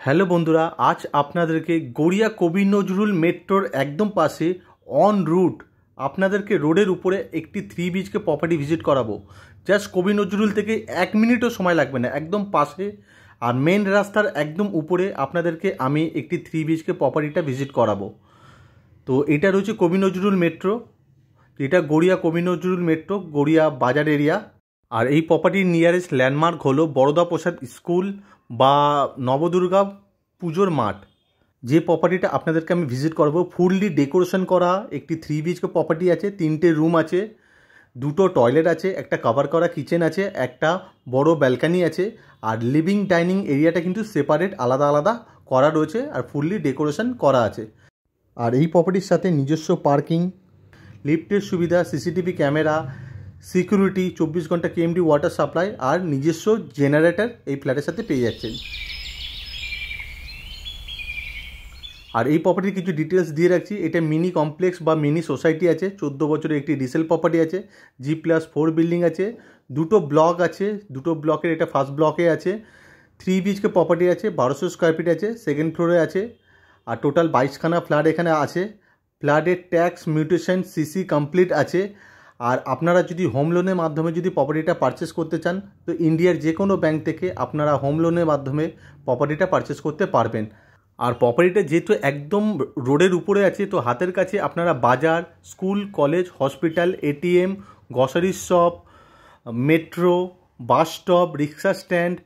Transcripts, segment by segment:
Hello বন্ধুরা, আজ আপনাদেরকে গড়িয়া কবি নজরুল মেট্রোর একদম পাশে অন রুট আপনাদেরকে রোডের উপরে একটি 3 BHK প্রপার্টি ভিজিট করাবো। জাস্ট কবি নজরুল থেকে 1 মিনিটও সময় লাগবে না, একদম পাশে আর মেন রাস্তার একদম উপরে আপনাদেরকে আমি একটি 3 BHK প্রপার্টিটা ভিজিট করাবো। তো এটা রয়েছে কবি নজরুল মেট্রো, এটা গড়িয়া কবি নজরুল মেট্রো, গড়িয়া বাজার এরিয়া। আর এই প্রপার্টির নিয়ারেস্ট ল্যান্ডমার্ক হলো বরদা প্রসাদ স্কুল বা নবদুর্গা পুজোর মাঠ। যে প্রপার্টিটা আপনাদেরকে আমি ভিজিট করবো, ফুললি ডেকোরেশন করা একটি 3 BHK প্রপার্টি আছে, 3টে রুম আছে, 2টো টয়লেট আছে, একটা কভার করা কিচেন আছে, একটা বড় ব্যালকানি আছে। আর লিভিং ডাইনিং এরিয়াটা কিন্তু সেপারেট আলাদা আলাদা করা রয়েছে আর ফুললি ডেকোরেশন করা আছে। আর এই প্রপার্টির সাথে নিজস্ব পার্কিং, লিফটের সুবিধা, সিসিটিভি ক্যামেরা, সিকিউরিটি, 24 ঘন্টা KMD ওয়াটার সাপ্লাই আর নিজস্ব জেনারেটর এই ফ্ল্যাটের সাথে পেয়ে যাচ্ছেন। আর এই প্রপার্টির কিছু ডিটেলস দিয়ে রাখছি। এটা মিনি কমপ্লেক্স বা মিনি সোসাইটি আছে, 14 বছরের একটি রিসেল প্রপার্টি আছে, G+4 বিল্ডিং আছে, 2টো ব্লক আছে, 2টো ব্লকের এটা ফার্স্ট ব্লকে আছে, 3 BHK প্রপার্টি আছে, 1200 স্কোয়ার ফিট আছে, সেকেন্ড ফ্লোরে আছে। আর টোটাল 22খানা ফ্ল্যাট এখানে আছে। ফ্ল্যাটের ট্যাক্স মিউটেশন সিসি কমপ্লিট আছে। আর আপনারা যদি হোম লোনের মাধ্যমে যদি প্রপার্টিটা পারচেস করতে চান, তো ইন্ডিয়ার যে কোনো ব্যাংক থেকে আপনারা হোম লোনের মাধ্যমে প্রপার্টিটা পারচেস করতে পারবেন। আর প্রপার্টিটা যেহেতু একদম রোডের উপরে আছে, তো হাতের কাছে আপনারা বাজার, school, college, hospital, ATM, grocery shop, metro, bus stop, rickshaw stand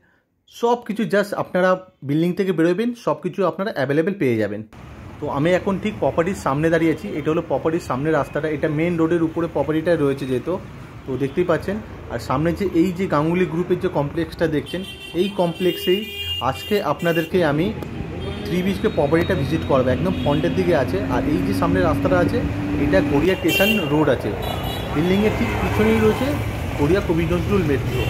সব কিছু জাস্ট আপনারা বিল্ডিং থেকে বেরোবেন, সব কিছু আপনারা অ্যাভেলেবেল পেয়ে যাবেন। তো আমি এখন ঠিক প্রপার্টির সামনে দাঁড়িয়ে আছি। এটা হলো প্রপার্টির সামনে রাস্তাটা, এটা মেন রোডের উপরে প্রপার্টিটা রয়েছে যেহেতু, তো দেখতেই পাচ্ছেন। আর সামনে যে এই যে গাঙ্গুলি গ্রুপের যে কমপ্লেক্সটা দেখছেন, এই কমপ্লেক্সেই আজকে আপনাদেরকে আমি 3 BHK প্রপার্টিটা ভিজিট করবো। একদম ফ্রন্টের দিকে আছে। আর এই যে সামনে রাস্তাটা আছে, এটা গড়িয়া স্টেশন রোড আছে, বিল্ডিংয়ের ঠিক পিছনেই রয়েছে গড়িয়া কবি নজরুল মেট্রো।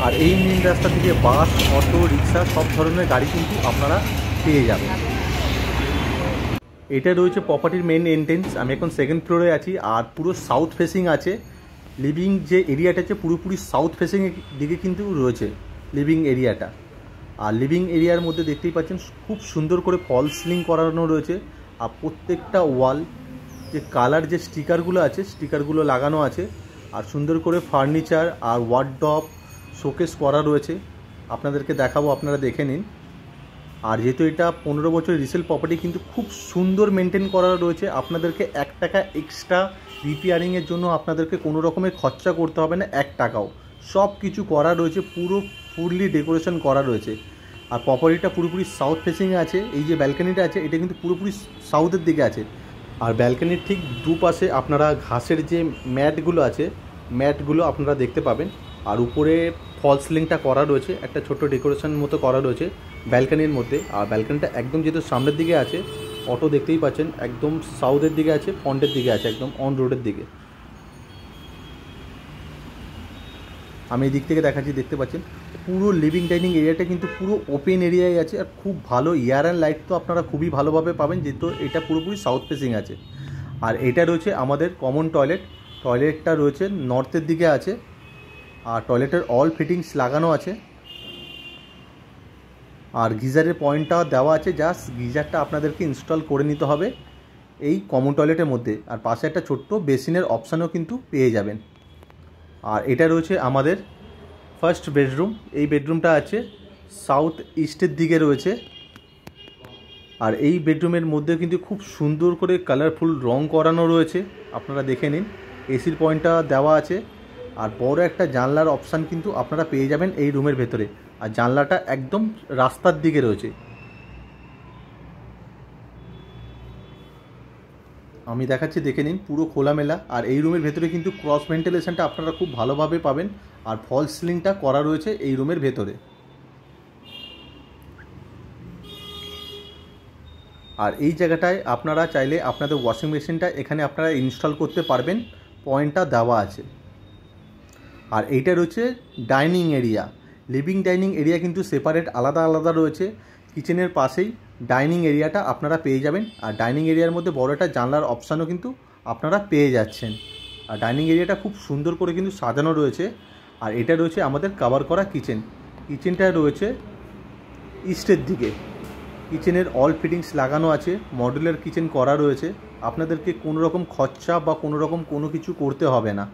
আর এই মেন রাস্তা থেকে বাস, অটো, রিক্সা সব ধরনের গাড়ি কিন্তু আপনারা পেয়ে যাবেন। এটা রয়েছে প্রপার্টির মেন এন্ট্রেন্স। আমি এখন সেকেন্ড ফ্লোরে আছি আর পুরো সাউথ ফেসিং আছে। লিভিং যে এরিয়াটা আছে পুরোপুরি সাউথ ফেসিং দিকে কিন্তু রয়েছে লিভিং এরিয়াটা। আর লিভিং এরিয়ার মধ্যে দেখতেই পাচ্ছেন খুব সুন্দর করে ফল সিলিং করানো রয়েছে। আর প্রত্যেকটা ওয়াল যে কালার যে স্টিকারগুলো আছে, স্টিকারগুলো লাগানো আছে। আর সুন্দর করে ফার্নিচার আর ওয়ার্ডরোব শোকেস করা রয়েছে, আপনাদেরকে দেখাবো, আপনারা দেখে নিন। আর যেহেতু এটা 15 বছরের রিসেল প্রপার্টি, কিন্তু খুব সুন্দর মেনটেন করা রয়েছে। আপনাদেরকে 1 টাকা এক্সট্রা রিপেয়ারিংয়ের জন্য আপনাদেরকে কোনো রকমের খরচা করতে হবে না, 1 টাকাও। সব কিছু করা রয়েছে, পুরো ফুললি ডেকোরেশন করা রয়েছে। আর প্রপার্টিটা পুরোপুরি সাউথ ফেসিংয়ে আছে। এই যে ব্যালকানিটা আছে, এটা কিন্তু পুরোপুরি সাউথের দিকে আছে। আর ব্যালকানির ঠিক দুপাশে আপনারা ঘাসের যে ম্যাটগুলো আছে, ম্যাটগুলো আপনারা দেখতে পাবেন। আর উপরে ফল সিলিংটা করা রয়েছে, একটা ছোট্ট ডেকোরেশন মতো করা রয়েছে ব্যালকানির মধ্যে। আর ব্যালকানিটা একদম যেহেতু সামনের দিকে আছে, অটো দেখতেই পাচ্ছেন একদম সাউথের দিকে আছে, ফ্রন্টের দিকে আছে, একদম অন রোডের দিকে। আমি এই দিক থেকে দেখাচ্ছি, দেখতে পাচ্ছেন পুরো লিভিং ডাইনিং এরিয়াটা কিন্তু পুরো ওপেন এরিয়ায় আছে। আর খুব ভালো এয়ার অ্যান্ড লাইট তো আপনারা খুবই ভালোভাবে পাবেন, যেহেতু এটা পুরোপুরি সাউথ ফেসিং আছে। আর এটা রয়েছে আমাদের কমন টয়লেট। টয়লেটটা রয়েছে নর্থের দিকে আছে। আর টয়লেটের অল ফিটিংস লাগানো আছে। আর গিজারের পয়েন্টটা দেওয়া আছে, জাস্ট গিজারটা আপনাদেরকে ইনস্টল করে নিতে হবে এই কমন টয়লেটের মধ্যে। আর পাশে একটা ছোট্ট বেসিনের অপশানও কিন্তু পেয়ে যাবেন। আর এটা রয়েছে আমাদের ফার্স্ট বেডরুম। এই বেডরুমটা আছে সাউথ ইস্টের দিকে রয়েছে। আর এই বেডরুমের মধ্যে কিন্তু খুব সুন্দর করে কালারফুল রং করানো রয়েছে, আপনারা দেখে নিন। এসির পয়েন্টটা দেওয়া আছে। আর বড় একটা জানলার অপশান কিন্তু আপনারা পেয়ে যাবেন এই রুমের ভেতরে। আর জানলাটা একদম রাস্তার দিকে রয়েছে। আমি দেখাচ্ছি, দেখে নিন, পুরো খোলামেলা। আর এই রুমের ভেতরে কিন্তু ক্রস ভেন্টিলেশনটা আপনারা খুব ভালোভাবে পাবেন। আর ফল সিলিংটা করা রয়েছে এই রুমের ভেতরে। আর এই জায়গাটায় আপনারা চাইলে আপনাদের ওয়াশিং মেশিনটা এখানে আপনারা ইনস্টল করতে পারবেন, পয়েন্টটা দেওয়া আছে। আর এইটা রয়েছে dining area. Living dining area কিন্তু সেপারেট আলাদা আলাদা রয়েছে। কিচেনের পাশেই ডাইনিং এরিয়াটা আপনারা পেয়ে যাবেন। আর ডাইনিং এরিয়ার মধ্যে বড় একটা জানলার অপশানও কিন্তু আপনারা পেয়ে যাচ্ছেন। আর ডাইনিং এরিয়াটা খুব সুন্দর করে কিন্তু সাজানো রয়েছে। আর এটা রয়েছে আমাদের কভার করা কিচেন। কিচেনটা রয়েছে ইস্টের দিকে। কিচেনের অল ফিটিংস লাগানো আছে, মডুলার কিচেন করা রয়েছে, আপনাদেরকে কোনো রকম খরচা বা কোনো রকম কোনো কিছু করতে হবে না।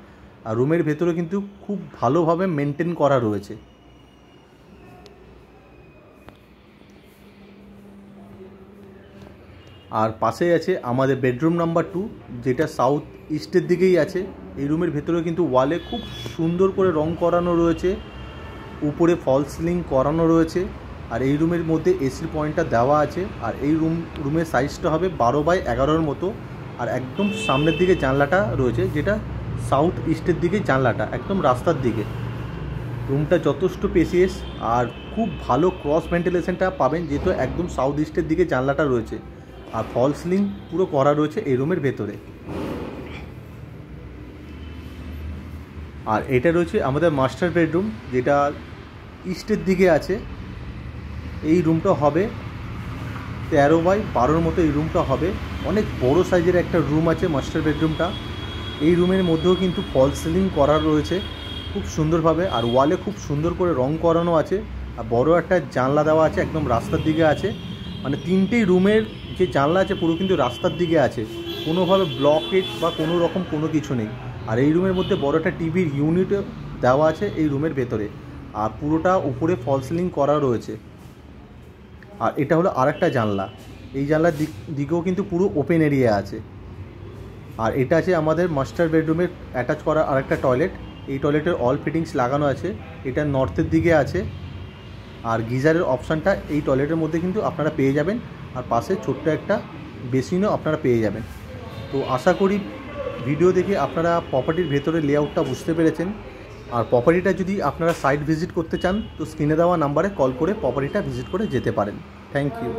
আর রুমের ভেতরে কিন্তু খুব ভালোভাবে মেনটেন করা রয়েছে। আর পাশেই আছে আমাদের বেডরুম নাম্বার 2, যেটা সাউথ ইস্টের দিকেই আছে। এই রুমের ভেতরে কিন্তু ওয়ালে খুব সুন্দর করে রং করানো রয়েছে, উপরে ফল সিলিং করানো রয়েছে। আর এই রুমের মধ্যে এসির পয়েন্টটা দেওয়া আছে। আর এই রুমের সাইজটা হবে 12x11 মতো। আর একদম সামনের দিকে জানলাটা রয়েছে, যেটা সাউথ ইস্টের দিকে জানলাটা, একদম রাস্তার দিকে। রুমটা যথেষ্ট স্পেসিয়াস আর খুব ভালো ক্রস ভেন্টিলেশনটা পাবেন, যেহেতু একদম সাউথ ইস্টের দিকে জানলাটা রয়েছে। আর ফল সিলিং পুরো করা রয়েছে এই রুমের ভেতরে। আর এটা রয়েছে আমাদের মাস্টার বেডরুম, যেটা ইস্টের দিকে আছে। এই রুমটা হবে 13x12 মতো। এই রুমটা হবে অনেক বড় সাইজের একটা রুম আছে মাস্টার বেডরুমটা। এই রুমের মধ্যেও কিন্তু ফল সিলিং করা রয়েছে খুব সুন্দরভাবে। আর ওয়ালে খুব সুন্দর করে রং করানো আছে। আর বড় একটা জানলা দেওয়া আছে, একদম রাস্তার দিকে আছে। মানে তিনটেই রুমের যে জানলা আছে পুরো কিন্তু রাস্তার দিকে আছে, কোনোভাবে ব্লকেজ বা কোনো রকম কোনো কিছু নেই। আর এই রুমের মধ্যে বড় একটা টিভির ইউনিট দেওয়া আছে এই রুমের ভেতরে। আর পুরোটা উপরে ফল সিলিং করা রয়েছে। আর এটা হলো আরেকটা জানলা, এই জানলার দিকেও কিন্তু পুরো ওপেন এরিয়া আছে। আর এটা আছে আমাদের মাস্টার বেডরুমের অ্যাটাচ করা আরেকটা টয়লেট। এই টয়লেটের অল ফিটিংস লাগানো আছে, এটা নর্থের দিকে আছে। আর গিজারের অপশানটা এই টয়লেটের মধ্যে কিন্তু আপনারা পেয়ে যাবেন। আর পাশে ছোট্ট একটা বেসিনও আপনারা পেয়ে যাবেন। তো আশা করি ভিডিও দেখে আপনারা প্রপার্টির ভেতরে লেআউটটা বুঝতে পেরেছেন। আর প্রপার্টিটা যদি আপনারা সাইট ভিজিট করতে চান তো স্ক্রিনে দেওয়া নাম্বারে কল করে প্রপার্টিটা ভিজিট করে যেতে পারেন। Thank you.